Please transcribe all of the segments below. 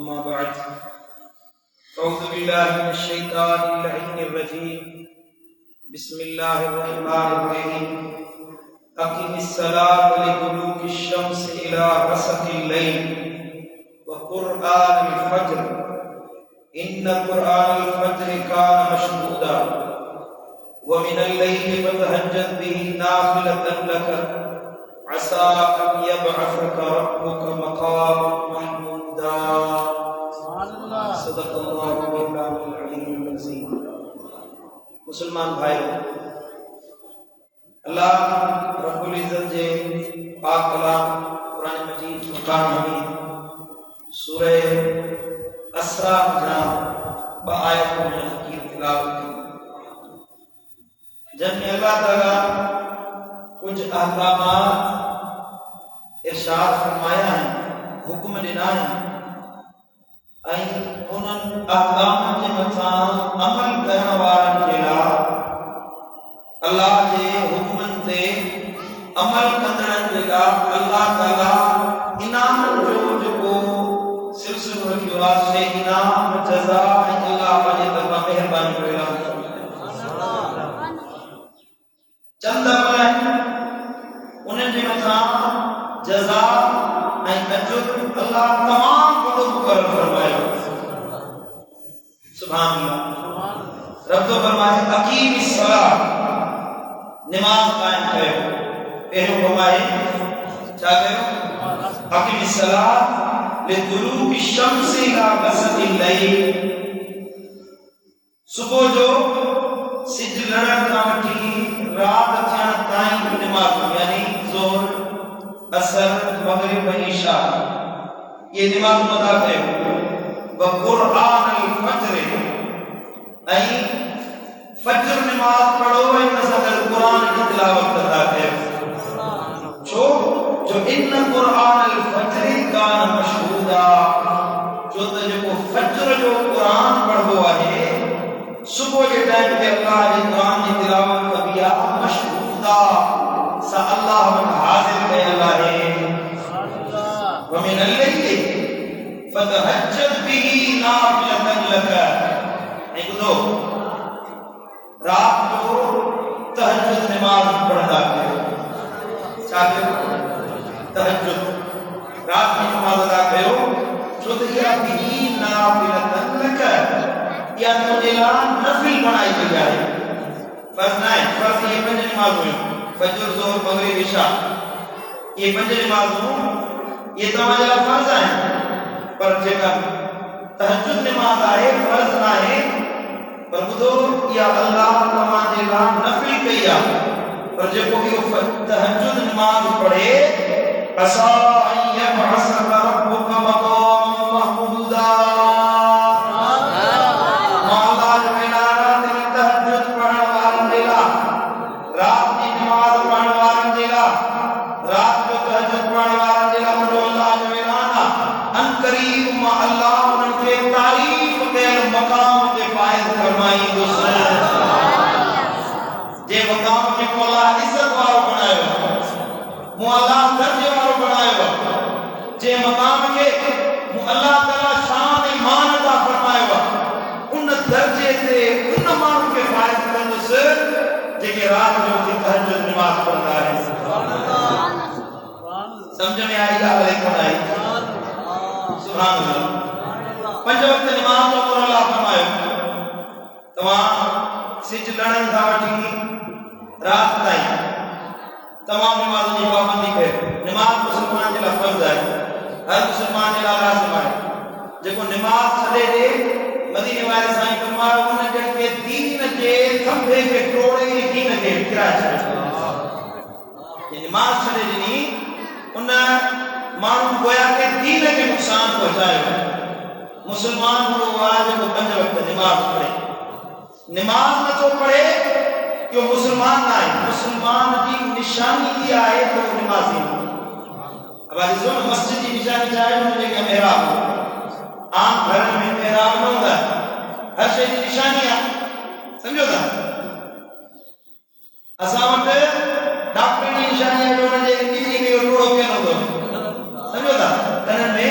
أما بعد أعوذ بالله من الشيطان اللعين الرجيم بسم الله الرحمن الرحيم أقم الصلاة لدلوك الشمس إلى غسق الليل وقرآن الفجر إن قرآن الفجر كان مشهودا ومن الليل فتهجد به نافلة لك عسى أن يبعثك ربك مقاما محمودا صدق اللہ العلی العظیم۔ مسلمان بھائی، اللہ رب العزت جے پاک کلام قرآن مجید فرقان حمید سورہ اسراء جہاں بآیت میں فقیر تلاوت کی، جن میں اللہ تعالیٰ کچھ احکامات ارشاد فرمایا ہے، حکم ڈنا ہے، انہن احکام کے مطابق عمل کرنے والن کے لا اللہ کے حکمن تے عمل کندرن کے لا اللہ تعالی انعام جو کو سلسلہ رکھیو واسطے انعام جزا اللہ پاجے طرف مہربانی کرے چند عمل انہن کے مطابق جزا اجر اللہ تمام کو مقرر فرمایا۔ سبحان اللہ۔ رب تو فرمائے اقیم الصلاۃ، نماز قائم کرو۔ پہلو فرمائے کیا کرو؟ اقیم الصلاۃ لدلوک الشمس الی غسق الليل، صبح جو سج لڑن کا وٹھی رات تھیان تائیں نماز یعنی ظہر اثر مغرب و عشاء یہ نماز ادا کرو۔ وقرآن الفجر ای فجر نماز پڑھو اے نظر قرآن کی تلاوت ادا کرو جو ان قرآن الفجر کان مشہودا جو فجر جو قرآن پڑھو ہے صبح کے ٹائم پہ اللہ کے قرآن کی تلاوت کبیا مشہودا سا اللہ حاضر ہے اللہ ہے۔ ومن الليل فتهجد به نافلة لك، ایک دو رات کو تہجد نماز پڑھا کرو، چاہتے ہو تہجد رات کی نماز ادا کرو جو دیا به نافلة لك یا تجھے نفل بنائی دی جائے، فرض نہ ہے، فرض یہ پنج نماز ہوئی فجر ظہر مغرب عشاء یہ پنج نماز ہوں یہ تمہارا فرض ہے، پر جگہ تہجد نماز آئے فرض نہ ہے پر بدو یا اللہ تمہارے لا نفل کیا پر جب بھی تہجد نماز پڑھے عسى ان يبعثك ربك مقاما محمودا، مولا جمعرات میں تہجد پڑھنے والن دلا رات کی نماز پڑھنے والن دلا رات کو تہجد پڑھنے والن دلا مجھو اللہ جمعرانا ان قریب ما اللہ ان کے تعریف کے مقام کے فائد فرمائی دوسرے جے مقام کے مولا عزت وارو بنائے گا مولا درجے وارو بنائے گا جے مقام کے اللہ تعالی شان ایمان عطا فرمائے گا ان درجے تے ان مان کے فائد کرنے سے جے کہ رات جو کی تہجد نماز پڑھتا ہے۔ سمجھ میں آئی گا علیکم آئی سبحان اللہ۔ پنج وقت نماز تو پر اللہ فرمائے تمام سج لڑن تھا وٹھی رات تائیں تمام نماز کی پابندی کرے، نماز مسلمان جلا فرض ہے، ہر مسلمان جلا لازم ہے، جکو نماز چھڑے دے مدینے والے سائیں فرمایا انہیں جن کے دین جے تھمبے کے ٹوڑے دین کے گرا چھڑے یہ نماز چھڑے دینی انہیں معلوم گویا کہ دین کے نقصان پہنچائے گا۔ مسلمان کو آج کو پنج وقت نماز پڑھے، نماز نہ تو پڑھے کہ وہ مسلمان نہ آئے، مسلمان کی نشانی کی آئے تو وہ نمازی ہو۔ اب آج سو مسجد کی نشانی چاہے مجھے کہ محراب ہو، عام گھر میں محراب نہ ہوگا، ہر شے کی نشانیاں سمجھو تھا اسامت ڈاکٹر کی نشانیاں جو مجھے کسی بھی روڑوں کے نہ دو سمجھو تھا تنن میں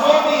24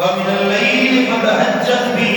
ومن الليل فتهجد به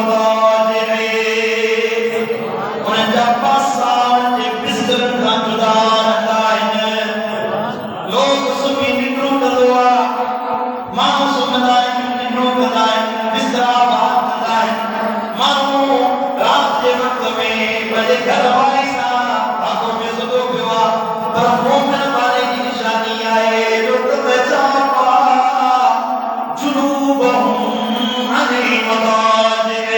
المضاجع ان جا پاسا جي بستر کان جدا رهندا آهن لوگ سمي ننڊو ڪندو آهي ماڻهو سمهندا آهن ننڊو ڪندا آهن بستر آباد ڪندا آهن ماڻهو رات جي وقت ۾ پنهنجي گهر واري سان آگو ۾ سڌو پيو آهي پر مومن واري جي نشاني آهي جو تجاوزا جنوبهم عن المضاجع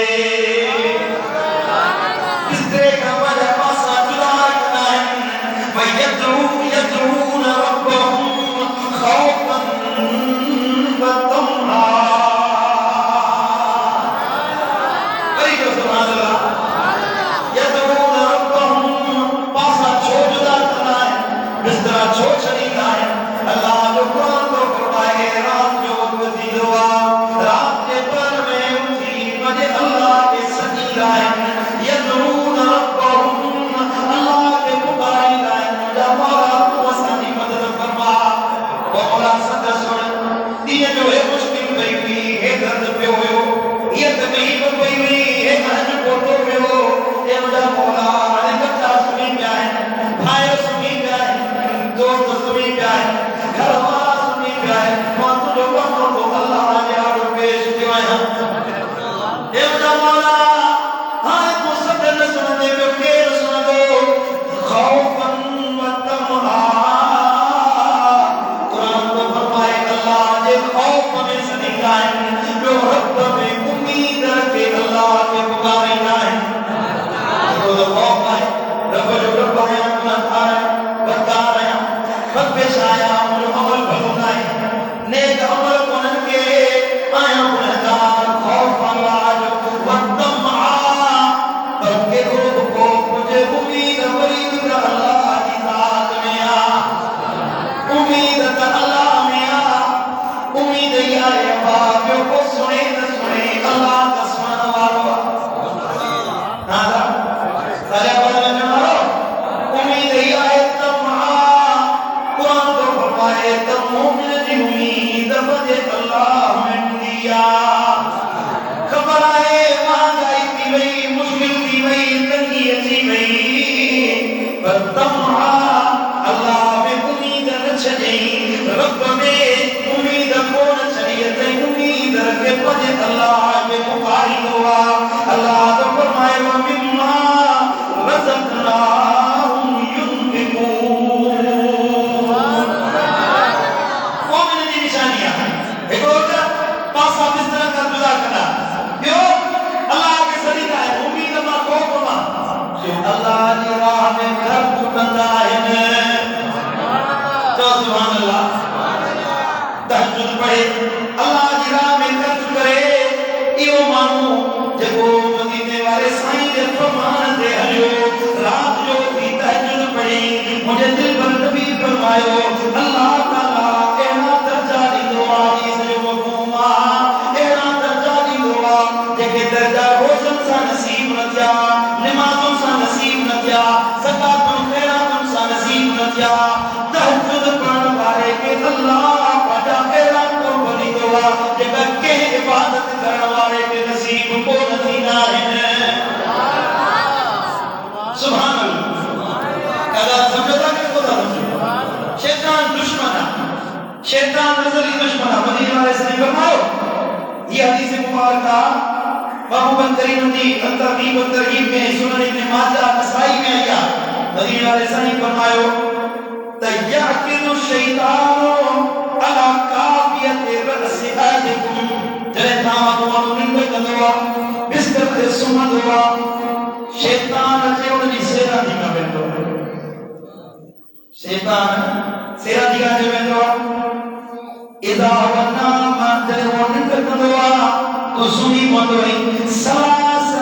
بستر کان پنهنجا پاسا جدا رکھندا آهن ويدعون ربهم خوفا وطمعا سبحان اللہ يدعون ربهم پاسا چھو جدا کرنا ہے بستر چھو چھڑینا ہے اللہ جو قرآن کو فرمائے رات جو وقت دعا رات کے پر میں اٹھی مجھے اللہ کے سنی لائن يدعون ربهم اللہ کے پکاری لائن جا مولا تو اسانی مدد فرما وہ مولا صدر سن یہ جو ہے مشکل پئی ہوئی ہے درد پہ ہوئے یہ تکلیف پئی ہوئی ہے حج پوتو پہ ہو اے مجھا مولا آنے بچہ سنی پہ آئے بھائی سنی پہ آئے دوست سنی پہ آئے گھر والا سنی پہ آئے وہاں تو جو بہتوں تو اللہ آنے آڑو پیش دیو آئے اے مجھا مولا آئے کو صدر نہ سننے میں کیر سن دو خوفا وطمعا قرآن کو فرمائے اللہ جے خوف میں سنی لائن جو رب میں امید رکھے اللہ کے پکارے لائن تو خوف آئے رب جو رب آئے امت آئے بکار آئے رب پیش آیا مجھو عمل بھلونائے نیک عمل کنن کے آیا گنہگار خوف اللہ جو وطمعا بلکہ روح کو مجھے امید مرید کا اللہ کی ذات میں امید کا اللہ میں امید یہ ہے باقیوں کو سنے نہ سنے اللہ کا سننا والو نادا تاریا بدل میں مارو امید یہ ہے تمہا قرآن کو فرمائے تم مومن کی امید بجے اللہ میں دیا خبر آئے مہنگائی تھی وئی مشکل تھی وئی تنگی اچھی وئی پر تمہا اللہ میں امید نہ چھڑی رب میں امید کو نہ چھڑی تے امید رکھے بجے اللہ میں پکاری دعا اللہ تو فرمائے وَمِمَّا رَزَقْنَاهُمْ يُنْفِقُونَ مومن کی نشانیاں ایک اور پاسا بستر کا جدا کرنا کیوں اللہ کے سریقہ ہے امید ما خوف ما جو اللہ کی راہ میں گھر چکندہ ہے تو سبحان اللہ تہجد پڑھے اللہ کی راہ میں خرچ کرے ایو مانو جگو مدینے والے سائیں دے فرمان دے ہلیو رات جو تھی تہجد پڑھی مجھے دل پر نبی فرمائیو اللہ تعالیٰ اینا درجہ دی دعا دی سے مفہوما اینا درجہ دی دعا جگہ درجہ روزن سا نصیب نہ تھیا نمازوں سا نصیب نہ تھیا زکاتوں خیراتوں سا نصیب نہ تھیا تہجد پڑھن والے کے اللہ پڑھا اعلان کو بنی دعا جگہ کہ عبادت کرنے والے کے نصیب کو نتینا ہے سبحان اللہ کہا سمجھتا کہ خدا دشمن شیطان دشمن شیطان نظری دشمن مدینہ والے سے فرماؤ یہ حدیث مبارکہ بابو بندری ندی ترغیب و ترغیب میں سنن ابن ماجہ نسائی میں آیا مدینہ والے سے فرماؤ تیعقد الشیطان على کافیت رأس آدکم جلے تھاما دعا ننڈے کندوا بستر دے سمہ دعا شیطان اچھے انہی سیرہ دیگا بیندو شیطان سیرہ دیگا جو بیندو اذا ونام جلے وہ ننڈے کندوا تو سنی مدوئی سلاس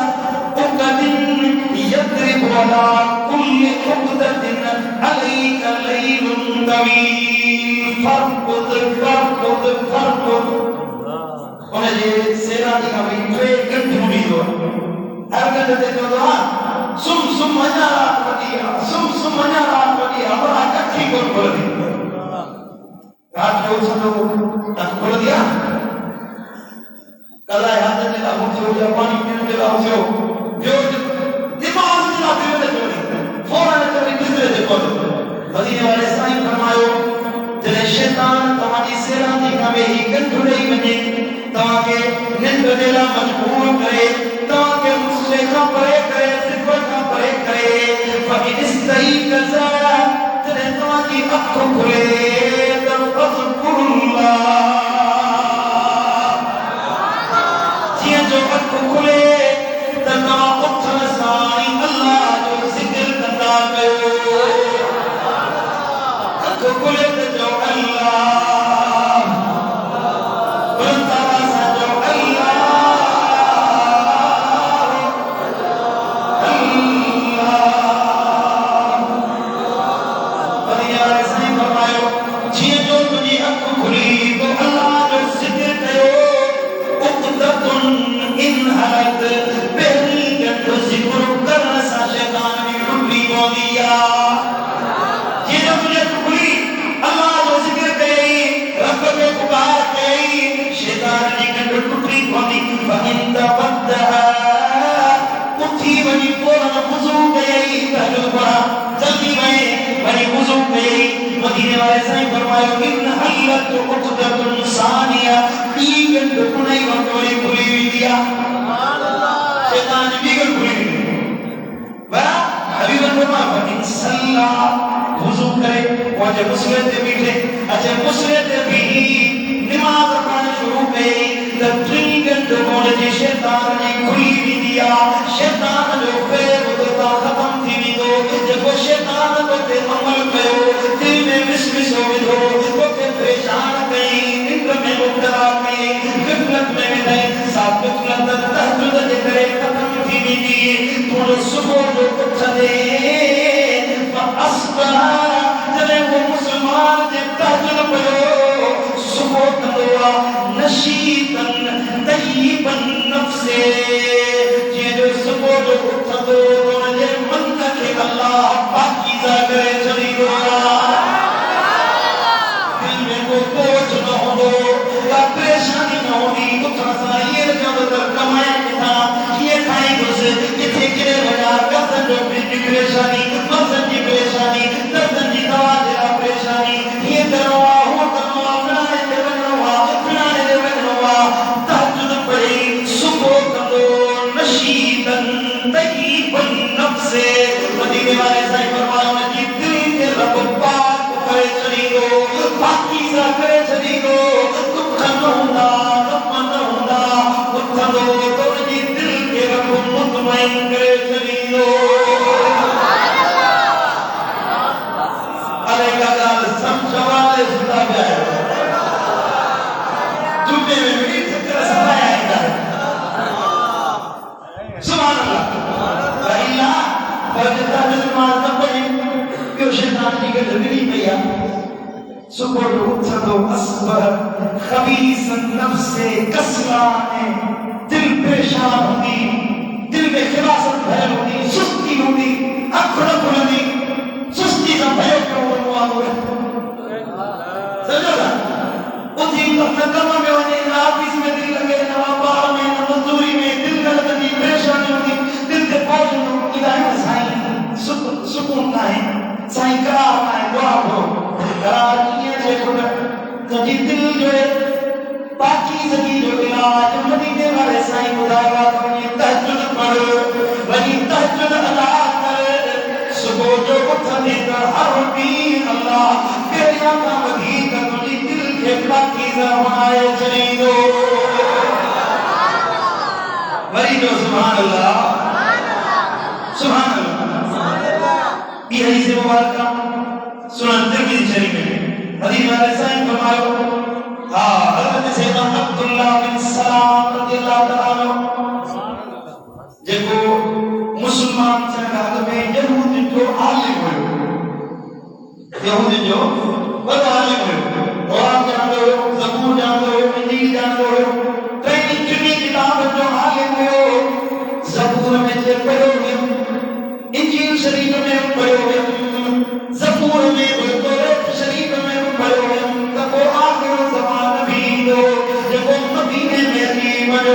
اقدن یدرب ولا کل اقدن علیک لیل طویل فرقد انہیں جی سیرہ دیکھا بھی دوئے گھنٹے ہوئی دو ہر گھنٹے دیکھو دو سم منیا رات ودیا سم منیا رات ودیا اور کٹھی کو کھول دی رات جو سن لوگ کھول دیا قضاء حاجت لا ہو جو پانی پینے لا ہو جو دماغ لا پینے جو فوراً تو گزرے دے کو مدینے والے سائیں فرمایا جڑے شیطان تمہاری سیرانی کمے ہی کنٹرول بنے تاکہ نند دیلا مجبور کرے تاکہ مسئلے کا پرے کرے ذکر کا پرے کرے فإن استيقظ جڑے تمہاری آنکھوں کھلے تو اذکر اللہ جی جو آنکھوں کھلے تو تمام اٹھن ساری اللہ جو ذکر کرتا کرو آنکھوں کھلے تو اللہ مدینے والے سائیں فرمایا ان حلت عقدۃ ثانیہ تین ٹکڑے وٹوری کھلی ہوئی دیا سبحان اللہ شیطان بھی کھلی وا حبیب فرمایا ان صلی وضو کرے اور جب مسلے تے بیٹھے اچھا مسلے تے بھی نماز پڑھنا شروع کی تب تین ٹکڑے جی شیطان نے کھلی ہوئی دیا شیطان جو فیض ہوتا ختم تھی دو جب شیطان کو تے عمل کرو مس ہو گئے تو کہ پریشان گئی نند میں مبتلا گئی غفلت میں بھی نہیں ساتھ غفلت تہجد دے کرے ختم تھی بھی دی تو صبح جو اٹھ دے فاصبح جب وہ مسلمان دے تہجد پڑھو صبح کدوا نشیطن طیبا نفس یہ جو صبح جو اٹھ دو یہ من کے اللہ پاکیزہ کرے چلی گو پریشانی نہ ہوگی تو تھوڑا یہ کمایا کتنا یہ کھائی گھس کتنے کرے بجا کسن جو پریشانی مقصد کی پریشانی دردن کی دوا دینا پریشانی یہ کروا ہو کروا فلانے دے بنوا فلانے دے بنوا تہجد پڑھی صبح کدو نشیطن طیبا نفس مدینے والے سائیں فرمایا کہ دل کے رب پاک کرے چلی گو پاکیزہ کرے چلی گو مطمئن کرے چلی لو ارے گال سمجھوانے ستا گیا ہے جھوٹے میں میری فکر سمایا ہے سبحان اللہ وَإِلَّا وَجَدَا جَلْمَا تَقْوِمْ کیوں شیطان کی گھر نہیں پیا صبح اٹھدو اصبر خبیث نفس کسلانے دل پریشان ہوگی دل میں خلاصت بھر ہوگی سستی ہوگی اکھڑ کھڑی سستی کا بھر کرو آگے سمجھو گا اٹھی تو اپنا کمہ میں ہونے آفس میں دل لگے نہ باہر میں نہ مزدوری میں دل لگتی پریشانی ہوگی دل کے پوچھ لوگ الہی سائیں سکون نہ ہے سائیں قرار نہ ہے دعا کرو قرار کیے سے کھڑ تو جی دل جو ہے پاکیزگی جو علاج مدینے والے سائیں خدا کرنی تہجد پڑھ بنی تہجد ادا کر صبح جو اٹھنے کر ہر دین اللہ پیریا کا مدی کا تجھی دل کے پاکیزہ بنائے چلی دو بری جو سبحان اللہ سبحان اللہ یہ حدیث مبارکہ سنن ترمذی شریف میں مدینے والے سائیں فرمایا حضرت سیدنا عبداللہ بن سلام رضی اللہ تعالیٰ جب مسلمان سرکات میں یہود جو عالم ہوئے یہود جو بڑا عالم ہوئے قرآن جانتے ہوئے زبور جانتے ہوئے انجیل جانتے ہوئے کئی چنی کتاب جو عالم ہوئے زبور میں سے پڑھو گے انجیل شریف میں پڑھو گے زبور میں توریت شریف میں پڑھو گے تب وہ آخر زمان نبی دو جب وہ مدینے میں جو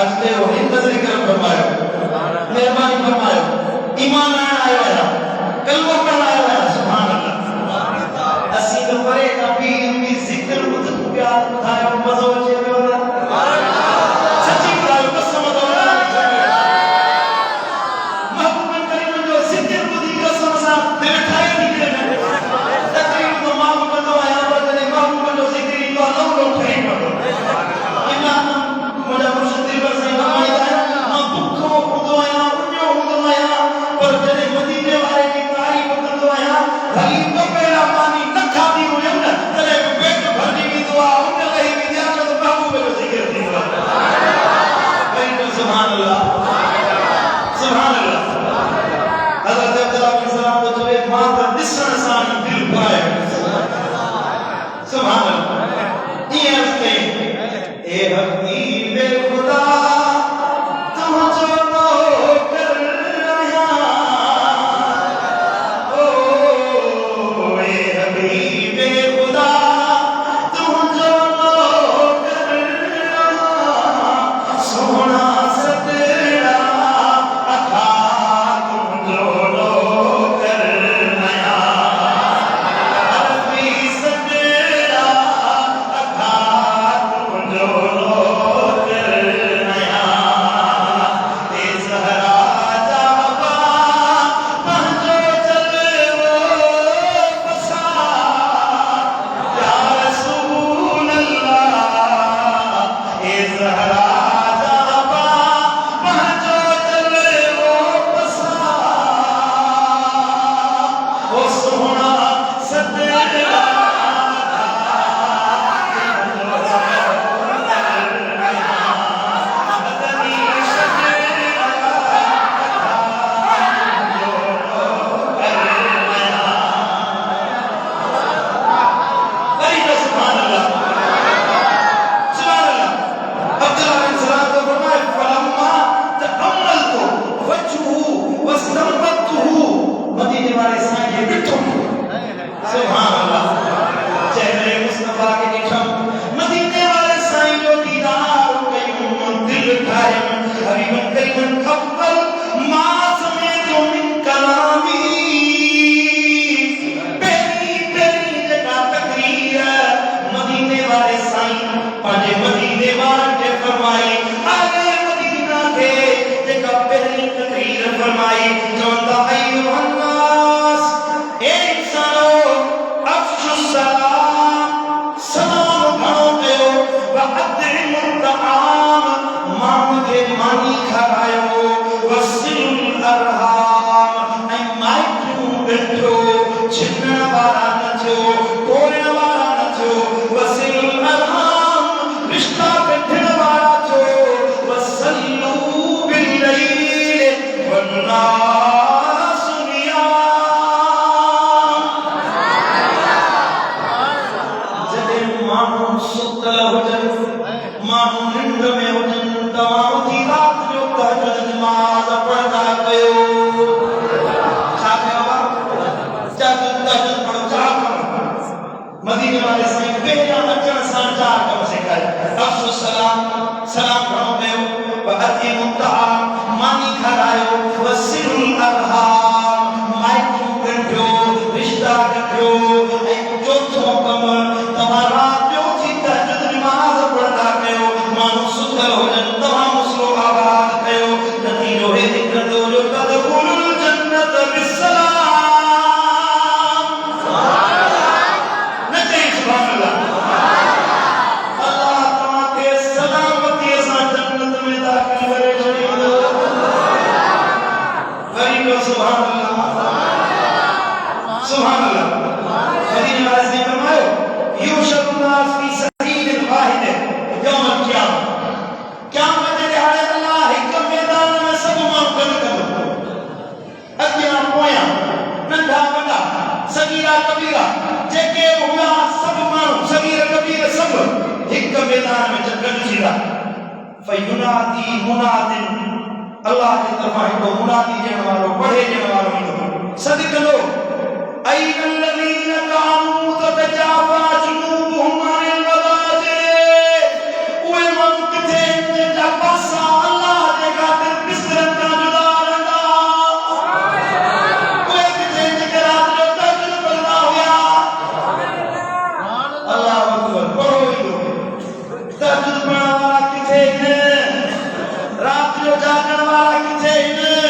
اجتے ہو انتظر کرم فرمائے مہربانی فرمائے ایمان آیا ہے کلمہ پڑھنا آیا ہے سبحان اللہ اسی تو پرے نبی بھی ذکر ادھر پیار تھا مزو چے میں ہونا سچی بڑھائے قسم دولا محبوب کریم جو ذکر بدھی قسم سا دل ٹھائے نکلے میں تقریب تو محبوب بندو آیا بدلے محبوب جو ذکری تو اللہ لوگ ٹھائے پڑھو ایمان مجھا مرشد دل پر سے فرمایا ہے محبوب کو خودو آیا انیوں خودو آیا پر جنے مدینے والے کی تعریف کردو آیا بھلی تو پہلا پانی نہ کھاتی ہوئے انہیں تلے پیٹ بھرنی کی دعا انہیں کہیں بھی دیا کہ تو محبوب جو ذکر دی ہوا سبحان اللہ سبحان اللہ حضرت عبداللہ بن سلام کو جو ایک ماتا دسن سانی دل پائے سبحان اللہ یہ عرض کہیں اے حبیب خدا تم جو نو کر رہا او اے حبیب خدا تم جو نو کر رہا سونا ستڑا اکھا تم جو نو کر رہا عربی ستڑا اکھا تم جو نو کر رہا اے زہرا جابا پہنچو چل وہ پسا یا رسول اللہ اے زہرا جابا پہنچو چل وہ پسا وہ سونا ستڑا سبحان اللہ سبحان اللہ عبداللہ بن سلام کو فرمائے فلما تأملت وجهه واستنبطته مدینے والے سائیں یہ بٹھوں سبحان اللہ چہرے مصطفیٰ کے نکھم مدینے والے سائیں جو دیدار قیوم دل قائم حبیب کریم اول ما سمیت من کلامی پہلی پہلی جگہ تقریر مدینے والے سائیں پانے مدینے والے فرمائی آگے مدینہ کے جگہ پہلی تقریر فرمائی جوندہ ایوہ الناس اے انسانو افشو السلام سلام بھانو دیو وعدعم الطعام مان کے مانی کھرائیو وصل الارحام اے مائکوں گھنٹو چھننا بارا نچو کورنا بارا نچو وصل الارحام رشتہ گھنٹنا بارا چو وصلو باللیل والناس نیام جدے مانو ستل ہوجن مانو نند میں ہوجن تمام تھی رات جو تہجد نماز پڑھتا کیو چھا کیا بات تہجد پڑھو چھا کرو مدینے والے سائیں پہلا اچھا سان چار کم سے کر افسو السلام سلام پڑھو دیو وعدعم الطعام مانی کھرائیو وصل الارحام مائکوں گھنٹو رشتہ گھنٹو ایک چوتھوں کمر تمہارا جو تھی تہجد نماز پڑھتا کیو مانو ستر ہو جن تمام مسلو آباد کیو نتیجو ہے ذکر دو جو تدخل الجنت بالسلام نچے سبحان اللہ اللہ تمہاں کے سلامتی ایسا جنت میں داخل کرے شریف غریب سبحان اللہ سبحان اللہ مدینہ والے نے فرمایا یوشر الناس فی سبیل واحد یوم القیامہ قیامت کے دہاڑے اللہ حکم میدان میں سب معامل کر اگیا پویا ننڈا بڑا صغیرہ کبیرہ جے ہوا سب مانو صغیرہ کبیرہ سب حکم میدان میں چکر چیرا فینادی منادن اللہ کی طرف کو منادی جنوارو بڑے جنوارو صدق لو این الذین کانوا تتجافا جنوبهم عن المضاجع اوے من کتے جا پاسا جاگن والا کتے ہیں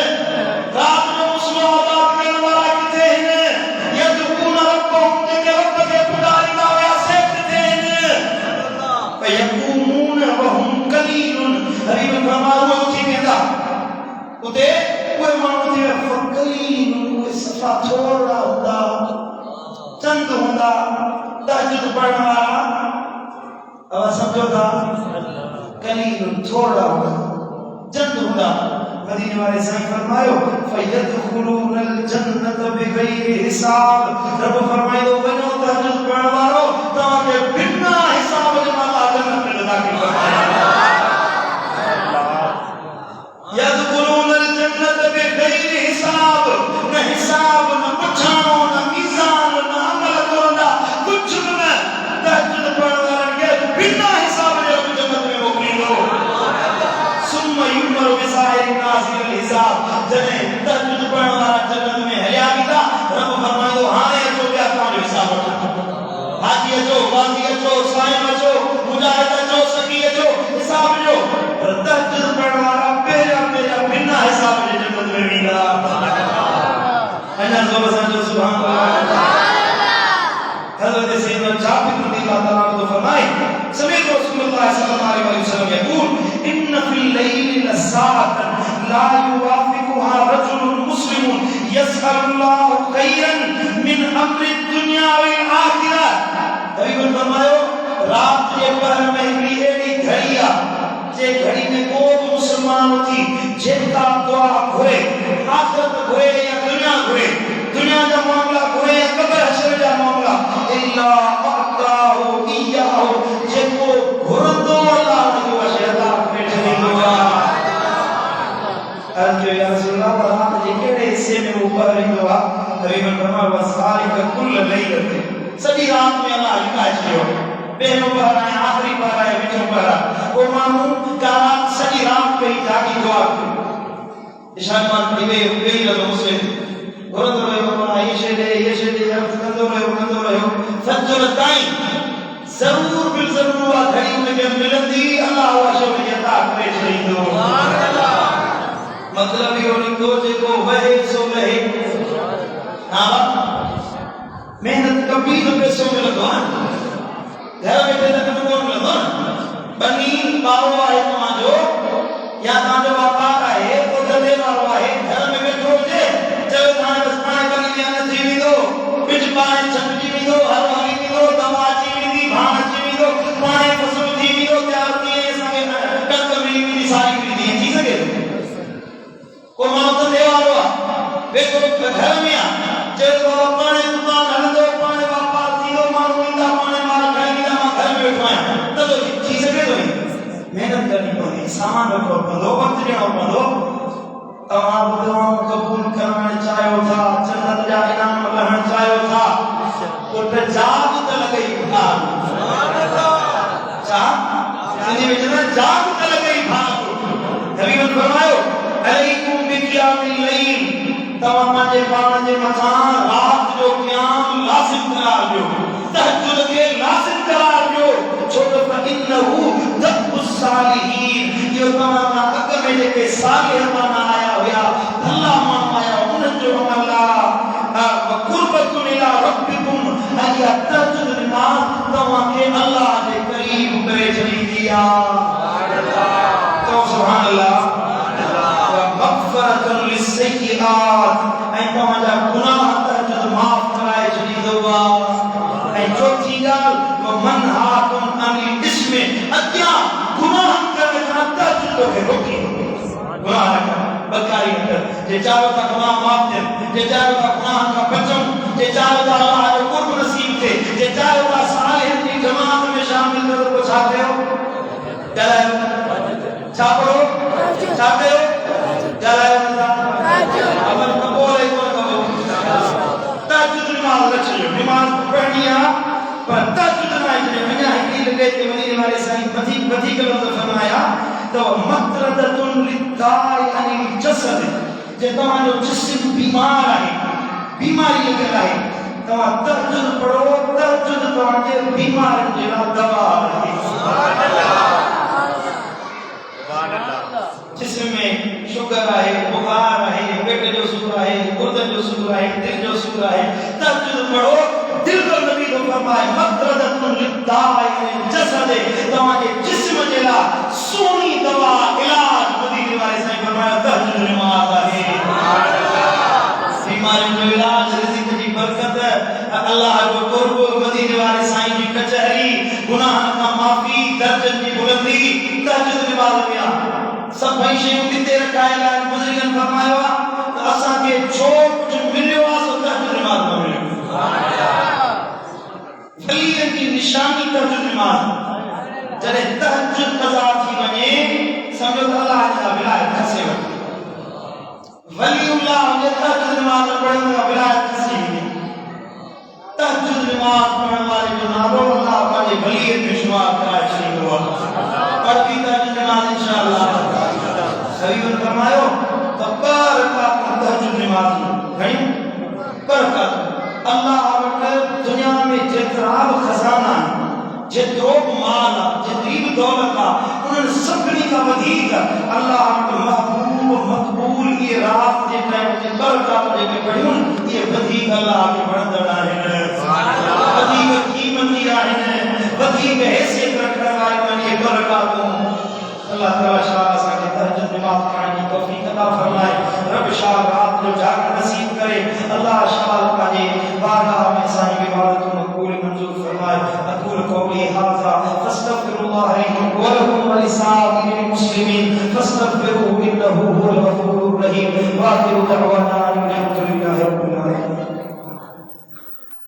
رات جو مسلم آباد کرنے والا کتے ہیں یدعون ربهم کے رب کے پکاری دا ہویا سیکھتے ہیں فیقومون وهم قلیل حبیب فرمایا وہ اٹھی گیا اتے کوئی مانو تھی فقلیل کوئی صفا تھوڑا ہوتا چند ہوتا تہجد پڑھنے والا اب سمجھو تھا قلیل تھوڑا ہوتا چند ہوتا مدینے والے سائیں فرمائے فَيَدْخُلُونَ الْجَنَّةَ بِغَيْرِ حساب رب فرمائے دو بنو تہجد پڑھنے والوں تاکہ بنا حساب جمال جنت میں داخل فرمائے يدخلون الجنة بغير حساب نہ حساب نہ پچھانو نہ میزان نہ عمل کرنا کچھ نہ تہجد پڑھنے والے کے بنا حساب جنت میں مقیم ہو ثم يؤمر بسائر الناس الحساب جنہیں تہجد پڑھنے والا جنت میں حیا کیتا رب فرمائے دو ہاں یہ جو کیا تھا جو حساب اٹھا حاجی جو غازی جو صائم جو مجاہد جو سکی جو حساب جو تہجد پڑھنے والا بنا حساب نے جنت میں ملا انہاں زور سے سبحان اللہ حضرت سیدنا جابر رضی اللہ تعالی عنہ فرمائے سمعت رسول اللہ صلی اللہ علیہ وسلم يقول ان في الليل لساعة لا يوافقها رجل مسلم يسأل الله خيرا من امر الدنيا والآخرة حبیب فرمایا رات کے پہر میں ایک ایڑی گھڑیا جے گھڑی میں کوئی مسلمان تھی جیتا دعا گھوئے آخرت گھوئے یا دنیا گھوئے دنیا جا معاملہ گھوئے یا قبر حشر جا معاملہ اللہ اقتاہو ایاہو جے کو گھردو اللہ نے جو شیطان پیٹھنے دعا ارجو یا رسول اللہ برات جے کیڑے حصے میں اوپر رہی دعا حبیب فرمایا وَسَالِكَ كُلَّ لَيْلَةٍ سبھی رات میں اللہ حکایت کیوں بہنوں پر آئے آخری پر آئے بچوں پر آئے وہ مانو کارات سجی رات پہ ہی جاگی دعا کی اشارمان پڑھی گئی لگا مسلم گھرد رہے ہو مانا یہ شدے کندو رہے ہو فجر تائیں ضرور بالضرور ہوا گھڑی میں کہ ملن دی اللہ ہوا شبہ یہ تاک پہ شہید ہو مطلب ہی ہونے کو جے کو وہے سو لہے محنت کبھی تو پیسوں میں لگو گھر بیٹھے تک میں کون لگو بنی باو آئے تمہاں جو یا تاں جو باپا آئے وہ ددے باو آئے گھر میں بیٹھو جے چلو تانے بس پائے بنی دیانا جیوی دو بچ پائے چھپ جیوی دو ہر والی بھی دو دوا جیوی دی بھانا جیوی دو پائے فصل جیوی دو تیار دیئے سنگے کلک ملی بھی ساری بھی دیئے جی سکے کو مانتا دیوار ہوا بیٹھو گھر میں آ چلو پانے دکان ہل دو پانے باپا تیو مانو اندہ پانے مارا گھر میں داما گھر میں بیٹھوائیں تب چیز سکے تو ہی محنت کرنی پڑی سامان رکھو پندو وقت جنہو پندو تمام دعاوں قبول کرنے چاہے ہو تھا جنت جا انعام لہن چاہے ہو تھا تو پہ جاگ تلگئی بھاگ سندھی میں جنہ جاگ تلگئی بھاگ حبیب فرمائیو علیکم بقیام اللیل تمام مجھے پانے مکان رات جو قیام لازم قرار جو تہجد کے لازم قرار جو چھوٹا فَإِنَّهُ دَبُّ الصَّالِحِينَ جو تمام اگر میں لے کے صالح مانا آیا ہویا اللہ مانا آیا انہیں جو ہم اللہ وَقُرْبَتُ لِلَا رَبِّكُمْ اگیا تہجد نماز تمام کے اللہ کے قریب کرے چلی دیا تو سبحان اللہ وَمَغْفَرَةً لِلسَّيِّئَاتِ اے تمام جا گناہ تہجد معاف کرائے چلی دوا اے چوتھی گال وَمَنْحَاكُمْ عَنِ الْإِسْمِ اگیا گناہ کرنے کا تہجد تو ہے روکی گناہ کر بدکاری کر جے چاہو تا گناہ معاف دے جے چاہو تا گناہ کا بچوں جے چاہو تا اللہ جو قرب نصیب تھے جے چاہو تا صالح کی جماعت میں شامل کر کو چاہتے ہو جلائے چاہو چاہتے ہو جلائے عمل قبول ہے کون قبول تہجد نماز رچھو نماز پڑھنیا پر تہجد نماز میں ہی لگے کہ مدینے والے سائیں بدھی کا لفظ فرمایا تو مطردۃ للداء عن الجسد جے تمہاں جو جسم بیمار ہے بیماری لگ رہا ہے تمہاں تہجد پڑھو تہجد تمہاں کے بیمار جینا دوا ہے سبحان اللہ جسم میں شگر ہے، بخار ہے، پیٹ جو سور ہے، گردن جو سور ہے، دل جو سور ہے، تہجد پڑھو، دل کو نبی کو فرمائے مقردۃ للداء جسد، تمہارے جسم جلا سونی دوا علاج مدینے والے سے فرمایا تہجد نماز ہے۔ بیماری جو علاج رزق کی برکت ہے، اللہ جو قرب مدینے والے سائیں کی کچہری، گناہ کا معافی، درجت کی بلندی تہجد نماز میں سب بھائی شیخ دیتے رکھا ہے لائن بزرگن فرمایا کہ اساں کے جو کچھ ملیو آسو تہجد نماز میں ملیو۔ ولی کی نشانی تہجد نماز، جڑے تہجد قضا تھی ونے سمجھو تو اللہ نے ولایت کھسے ولی اللہ نے تہجد نماز پڑھنے کا ولایت کھسی تہجد نماز پڑھنے والے جو نالو اللہ پانے ولیت میں شمار کرائے شریف ہوا پڑھتی تہجد نماز انشاءاللہ حبیب فرمایا تبارک تہجد نماز گھڑی برکت اللہ وٹ دنیا میں جترا خزانہ جترو مال جتری دولت انہوں سبنی کا ودیع اللہ وٹ محبوب مقبول یہ رات کے ٹائم سے برکت دے کے پڑھوں یہ ودیع اللہ کے بڑھنا ہے ودیع قیمت دی ہے ودیع حیثیت رکھنے والے یہ برکت اللہ تعالی شاہ ساکے تہجد نماز پڑھنے کی توفیق عطا فرمائے، رب شاہ رات کو جاگ نصیب کرے، اللہ شاہ پانے بارگاہ میں صاحب عبادت مقبول منظور فرمائے۔ اقول قولی ھذا فاستغفر اللہ لي ولکم ولسائر المسلمین فاستغفروه انه هو الغفور الرحیم، وآخر دعوانا ان الحمد للہ رب العالمین۔